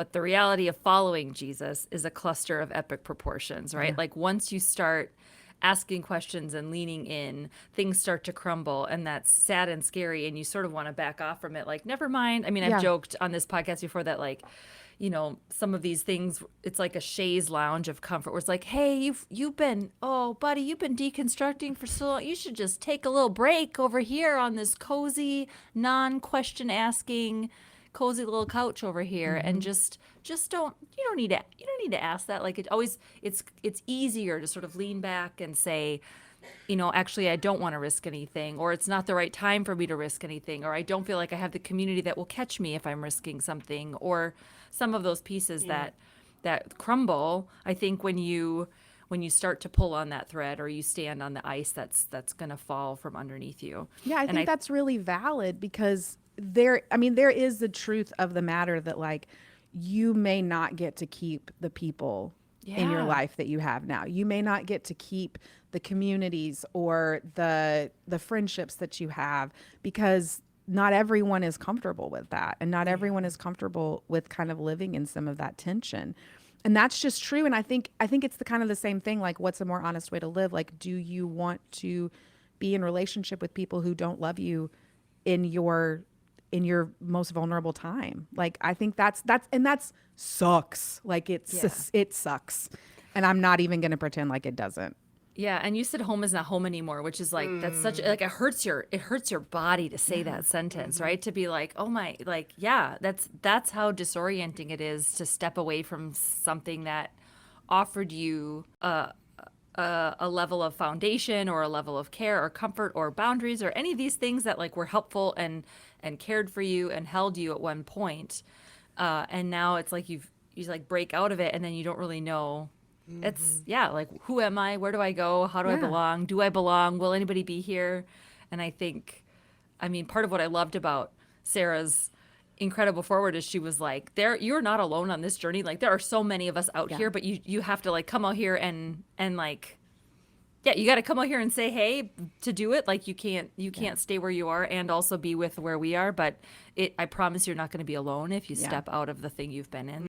But the reality of following Jesus is a cluster of epic proportions, right? Yeah. Like once you start asking questions and leaning in, things start to crumble, and that's sad and scary, and you sort of want to back off from it. Like, never mind. I mean, I've Yeah. joked on this podcast before that, like, some of these things, it's like a chaise lounge of comfort where it's like, hey, you've been, oh buddy, you've been deconstructing for so long, you should just take a little break over here on this cozy, non-question asking, cozy little couch over here, and Mm-hmm. just don't, you don't need to ask that. Like, it's easier to sort of lean back and say, actually, I don't want to risk anything, or it's not the right time for me to risk anything, or I don't feel like I have the community that will catch me if I'm risking something, or some of those pieces Yeah. that crumble. I think when you start to pull on that thread, or you stand on the ice that's going to fall from underneath you. Yeah, I And think I that's really valid because there is the truth of the matter that like you may not get to keep the people in your yeah. life that you have now. You may not get to keep the communities or the friendships that you have because not everyone is comfortable with that and not everyone is comfortable with kind of living in some of that tension. And that's just true. And I think it's the kind of the same thing. Like, what's a more honest way to live? Like, do you want to be in relationship with people who don't love you in your most vulnerable time? Like, I think that's sucks. Like, Yeah. it sucks. And I'm not even going to pretend like it doesn't. Yeah, and you said home is not home anymore, which is like, that's such, like, it hurts your body to say Yeah. that sentence, Mm-hmm. right? To be like, oh my, like, yeah, that's how disorienting it is to step away from something that offered you a level of foundation, or a level of care or comfort or boundaries, or any of these things that like were helpful and cared for you and held you at one point. And now it's like you like break out of it, and then you don't really know. It's, Mm-hmm. yeah, like, who am I? Where do I go? How do I Yeah. belong? Do I belong? Will anybody be here? And I think, I mean, part of what I loved about Sarah's incredible forward is she was like, there, you're not alone on this journey. Like, there are so many of us out Yeah. here, but you have to like come out here and like, yeah, you got to come out here and say hey to do it. Like, you Yeah. can't stay where you are and also be with where we are, but I promise you're not going to be alone if you Yeah. step out of the thing you've been in.